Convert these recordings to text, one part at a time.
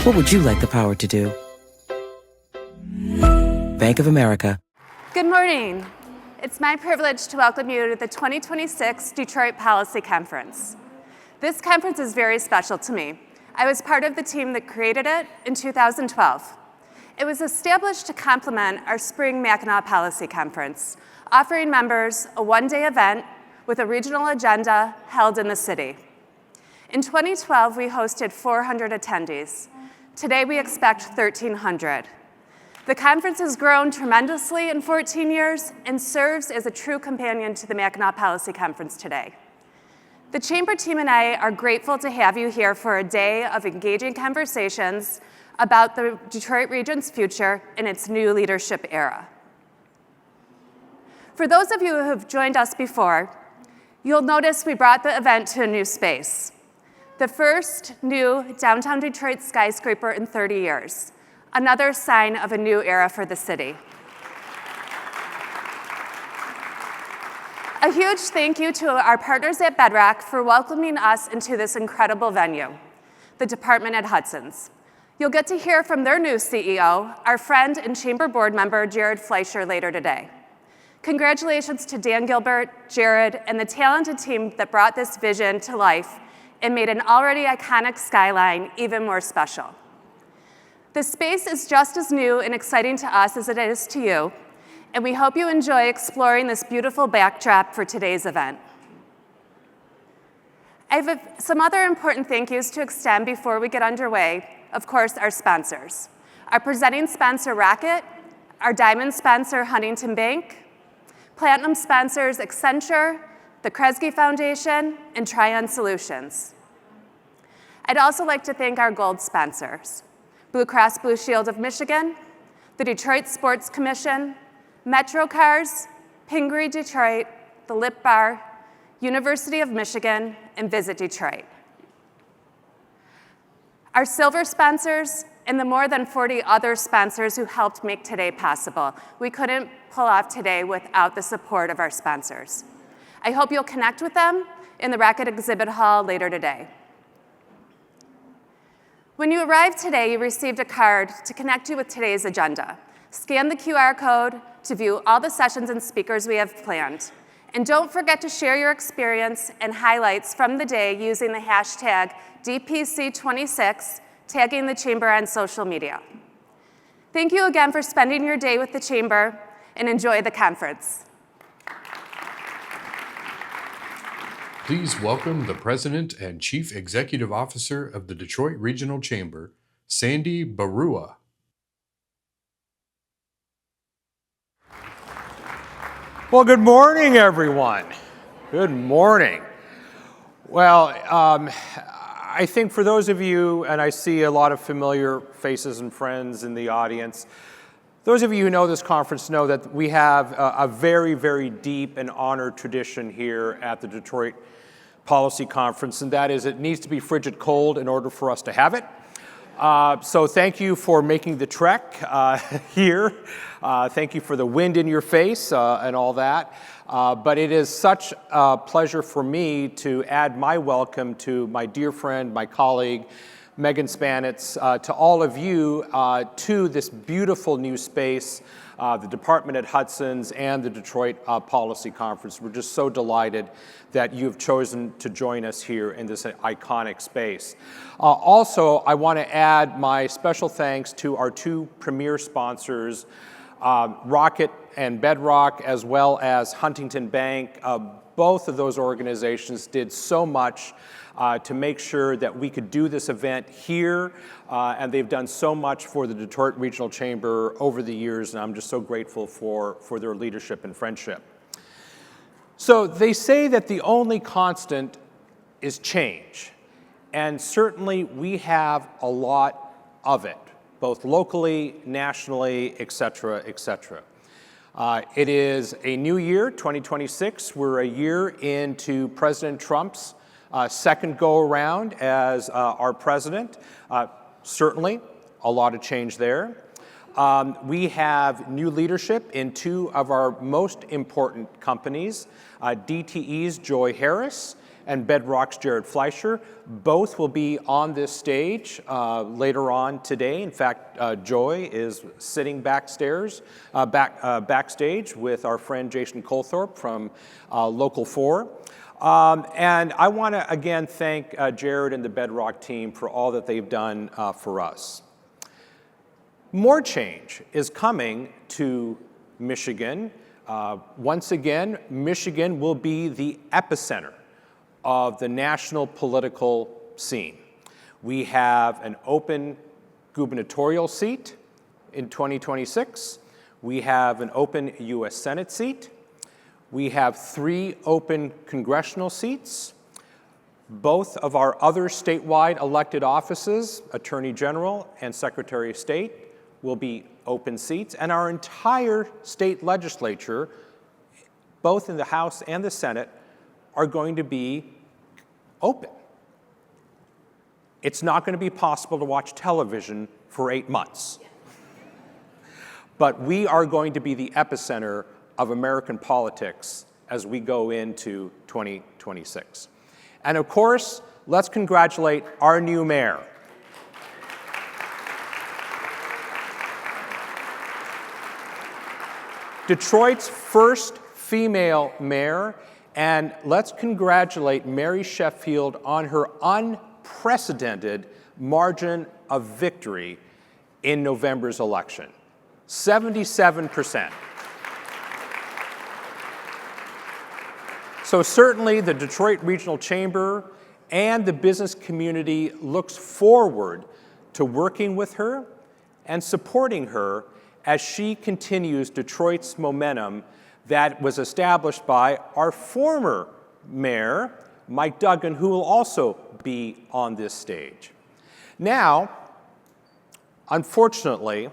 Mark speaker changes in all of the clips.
Speaker 1: What would you like the power to do? Bank of America.
Speaker 2: Good morning. It's my privilege to welcome you to the 2026 Detroit Policy Conference. This conference is very special to me. I was part of the team that created it in 2012. It was established to complement our spring Mackinac Policy Conference, offering members a one-day event with a regional agenda held in the city. In 2012, we hosted 400 attendees. Today, we expect 1,300. The conference has grown tremendously in 14 years and serves as a true companion to the Mackinac Policy Conference today. The Chamber team and I are grateful to have you here for a day of engaging conversations about the Detroit region's future in its new leadership era. For those of you who have joined us before, you'll notice we brought the event to a new space. The first new downtown Detroit skyscraper in 30 years, another sign of a new era for the city. A huge thank you to our partners at Bedrock for welcoming us into this incredible venue, the Department at Hudson's. You'll get to hear from their new CEO, our friend and Chamber board member, Jared Fleischer, later today. Congratulations to Dan Gilbert, Jared, and the talented team that brought this vision to life and made an already iconic skyline even more special. The space is just as new and exciting to us as it is to you, and we hope you enjoy exploring this beautiful backdrop for today's event. I have some other important thank yous to extend before we get underway. Of course, our sponsors. Our presenting sponsor, Rocket, our diamond sponsor, Huntington Bank, platinum sponsors, Accenture, the Kresge Foundation, and Trion Solutions. I'd also like to thank our gold sponsors, Blue Cross Blue Shield of Michigan, the Detroit Sports Commission, MetroCars, Pingree Detroit, the Lip Bar, University of Michigan, and Visit Detroit. Our silver sponsors and the more than 40 other sponsors who helped make today possible. We couldn't pull off today without the support of our sponsors. I hope you'll connect with them in the Rocket Exhibit Hall later today. When you arrived today, you received a card to connect you with today's agenda. Scan the QR code to view all the sessions and speakers we have planned. And don't forget to share your experience and highlights from the day using the hashtag DPC26, tagging the Chamber on social media. Thank you again for spending your day with the Chamber, and enjoy the conference.
Speaker 3: Please welcome the President and Chief Executive Officer of the Detroit Regional Chamber, Sandy Baruah.
Speaker 4: Well, good morning, everyone. Good morning. Well, I think for those of you, and I see a lot of familiar faces and friends in the audience, those of you who know this conference know that we have a very, very deep and honored tradition here at the Detroit Policy Conference, and that is it needs to be frigid cold in order for us to have it. So thank you for making the trek here. Thank you for the wind in your face and all that. But it is such a pleasure for me to add my welcome to my dear friend, my colleague, Megan Spanitz, to all of you to this beautiful new space, the Department at Hudson's and the Detroit Policy Conference. We're just so delighted that you've chosen to join us here in this iconic space. Also, I want to add my special thanks to our two premier sponsors, Rocket and Bedrock, as well as Huntington Bank. Both of those organizations did so much to make sure that we could do this event here, and they've done so much for the Detroit Regional Chamber over the years, and I'm just so grateful for their leadership and friendship. So they say that the only constant is change, and certainly we have a lot of it, both locally, nationally, et cetera, et cetera. It is a new year, 2026. We're a year into President Trump's second go-around as our president. Certainly, a lot of change there. We have new leadership in two of our most important companies, DTE's Joy Harris and Bedrock's Jared Fleischer. Both will be on this stage later on today. In fact, Joy is sitting backstage with our friend Jason Colthorpe from Local 4. And I want to again thank Jared and the Bedrock team for all that they've done for us. More change is coming to Michigan. Once again, Michigan will be the epicenter of the national political scene. We have an open gubernatorial seat in 2026. We have an open U.S. Senate seat. We have 3 open congressional seats. Both of our other statewide elected offices, Attorney General and Secretary of State, will be open seats, and our entire state legislature, both in the House and the Senate, are going to be open. It's not going to be possible to watch television for 8 months. But we are going to be the epicenter of American politics as we go into 2026. And of course, let's congratulate our new mayor. Detroit's first female mayor, and let's congratulate Mary Sheffield on her unprecedented margin of victory in November's election, 77%. So certainly the Detroit Regional Chamber and the business community looks forward to working with her and supporting her as she continues Detroit's momentum that was established by our former mayor, Mike Duggan, who will also be on this stage. Now, unfortunately,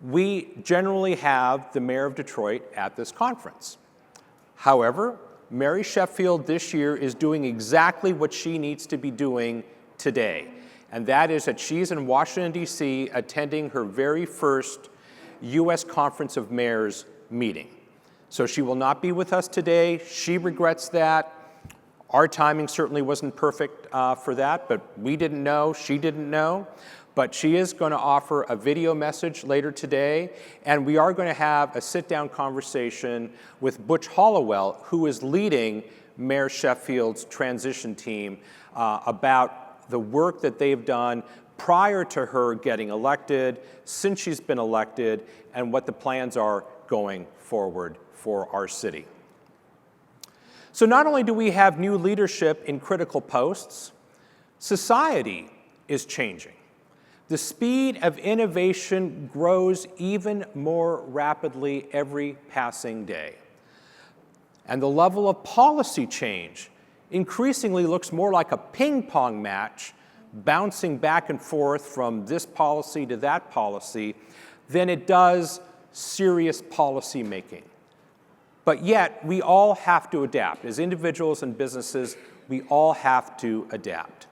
Speaker 4: we generally have the mayor of Detroit at this conference. However, Mary Sheffield this year is doing exactly what she needs to be doing today, and that is that she's in Washington, D.C., attending her very first U.S. Conference of Mayors meeting. So she will not be with us today. She regrets that. Our timing certainly wasn't perfect for that, but we didn't know, she didn't know. But she is going to offer a video message later today, and we are going to have a sit-down conversation with Butch Hollowell, who is leading Mayor Sheffield's transition team, about the work that they've done prior to her getting elected, since she's been elected, and what the plans are going forward for our city. So not only do we have new leadership in critical posts, society is changing. The speed of innovation grows even more rapidly every passing day. And the level of policy change increasingly looks more like a ping pong match, bouncing back and forth from this policy to that policy, than it does serious policy making. But yet, we all have to adapt. As individuals and businesses, we all have to adapt.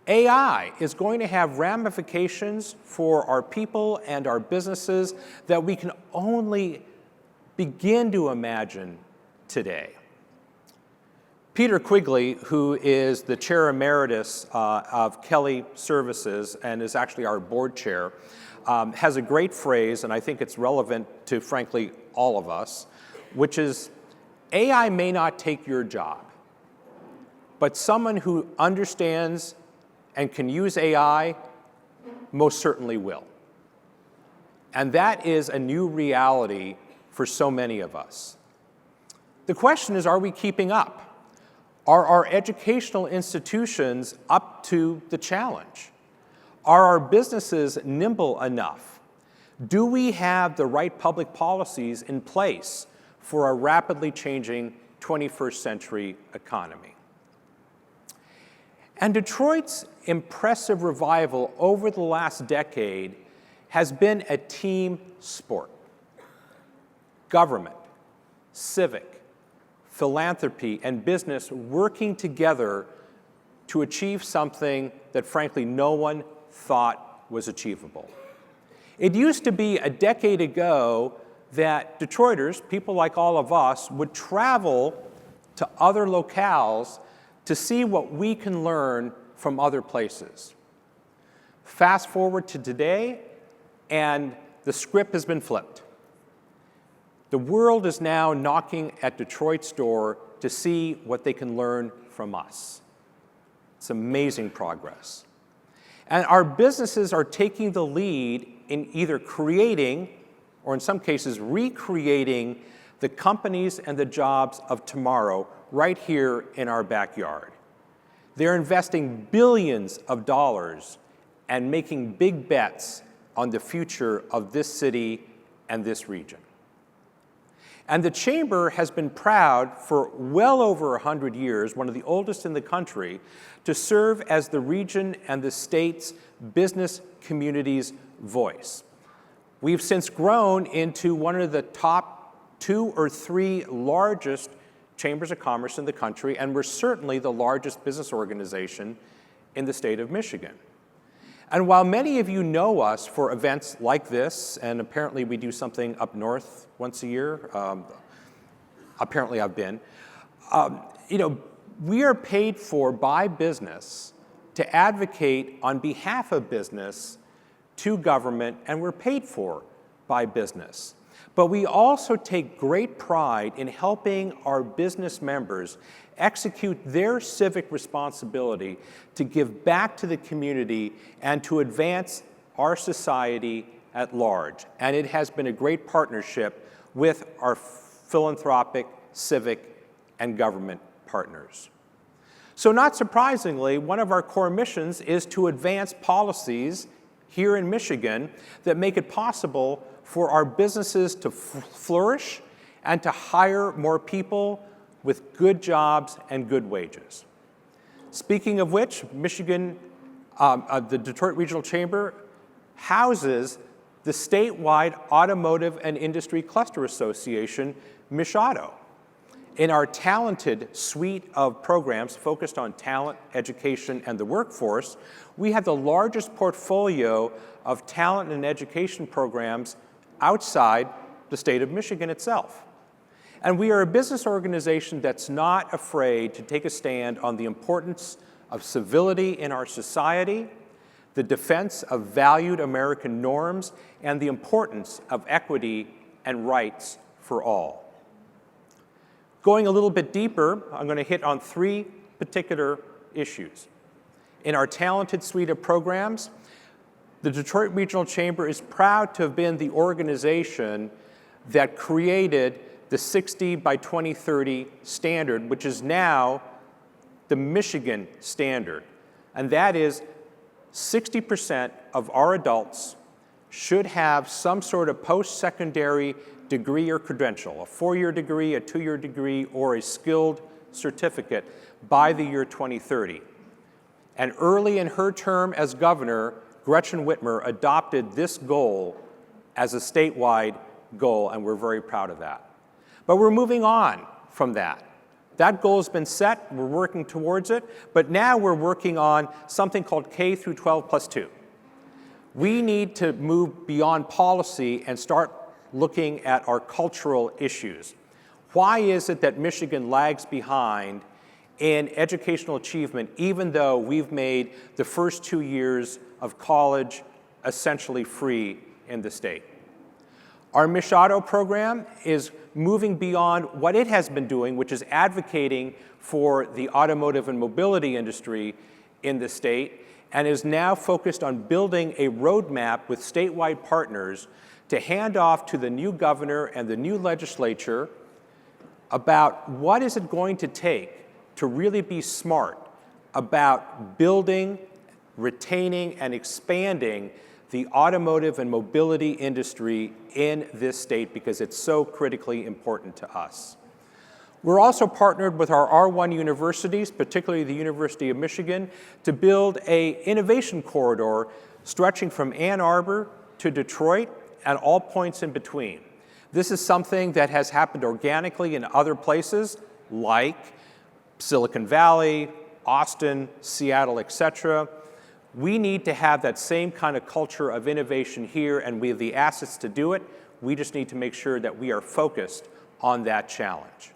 Speaker 4: AI is going to have ramifications for our people and our businesses that we can only begin to imagine today. Peter Quigley, who is the chair emeritus of Kelly Services and is actually our board chair, has a great phrase, and I think it's relevant to, frankly, all of us, which is, AI may not take your job, but someone who understands and can use AI most certainly will. And that is a new reality for so many of us. The question is, are we keeping up? Are our educational institutions up to the challenge? Are our businesses nimble enough? Do we have the right public policies in place for a rapidly changing 21st century economy? And Detroit's impressive revival over the last decade has been a team sport. Government, civic, philanthropy, and business working together to achieve something that, frankly, no one thought was achievable. It used to be a decade ago that Detroiters, people like all of us, would travel to other locales to see what we can learn from other places. Fast forward to today, and the script has been flipped. The world is now knocking at Detroit's door to see what they can learn from us. It's amazing progress. And our businesses are taking the lead in either creating, or in some cases recreating, the companies and the jobs of tomorrow right here in our backyard. They're investing billions of dollars and making big bets on the future of this city and this region. And the Chamber has been proud for well over 100 years, one of the oldest in the country, to serve as the region and the state's business community's voice. We've since grown into one of the top 2 or 3 largest chambers of commerce in the country, and we're certainly the largest business organization in the state of Michigan. And while many of you know us for events like this, and apparently we do something up north once a year, apparently I've been, we are paid for by business to advocate on behalf of business to government, and we're paid for by business. But we also take great pride in helping our business members execute their civic responsibility to give back to the community and to advance our society at large. And it has been a great partnership with our philanthropic, civic, and government partners. So not surprisingly, one of our core missions is to advance policies here in Michigan that make it possible for our businesses to flourish and to hire more people with good jobs and good wages. Speaking of which, Michigan, the Detroit Regional Chamber houses the statewide Automotive and Industry Cluster Association, MICHAUTO. In our talented suite of programs focused on talent, education, and the workforce, we have the largest portfolio of talent and education programs outside the state of Michigan itself. And we are a business organization that's not afraid to take a stand on the importance of civility in our society, the defense of valued American norms, and the importance of equity and rights for all. Going a little bit deeper, I'm going to hit on 3 particular issues. In our talented suite of programs, the Detroit Regional Chamber is proud to have been the organization that created the 60 by 2030 standard, which is now the Michigan standard. And that is 60% of our adults should have some sort of post-secondary degree or credential, a 4-year degree, a 2-year degree, or a skilled certificate by the year 2030. And early in her term as governor, Gretchen Whitmer adopted this goal as a statewide goal, and we're very proud of that. But we're moving on from that. That goal has been set, we're working towards it, but now we're working on something called K through 12 plus 2. We need to move beyond policy and start looking at our cultural issues. Why is it that Michigan lags behind in educational achievement, even though we've made the first 2 years of college essentially free in the state? Our MICHAUTO program is moving beyond what it has been doing, which is advocating for the automotive and mobility industry in the state, and is now focused on building a roadmap with statewide partners to hand off to the new governor and the new legislature about what is it going to take to really be smart about building, retaining, and expanding the automotive and mobility industry in this state, because it's so critically important to us. We're also partnered with our R1 universities, particularly the University of Michigan, to build an innovation corridor stretching from Ann Arbor to Detroit and all points in between. This is something that has happened organically in other places like Silicon Valley, Austin, Seattle, etc. We need to have that same kind of culture of innovation here, and we have the assets to do it. We just need to make sure that we are focused on that challenge.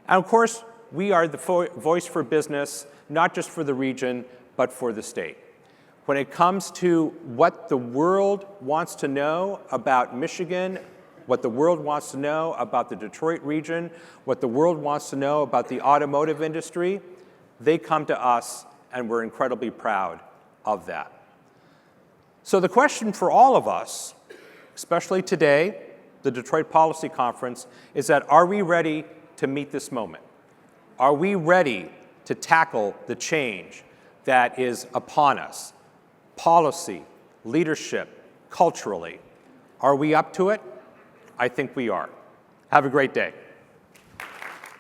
Speaker 4: And of course, we are the voice for business, not just for the region, but for the state. When it comes to what the world wants to know about Michigan, what the world wants to know about the Detroit region, what the world wants to know about the automotive industry, they come to us, and we're incredibly proud of that. So the question for all of us, especially today, the Detroit Policy Conference, is that are we ready to meet this moment? Are we ready to tackle the change that is upon us? Policy, leadership, culturally. Are we up to it? I think we are. Have a great day.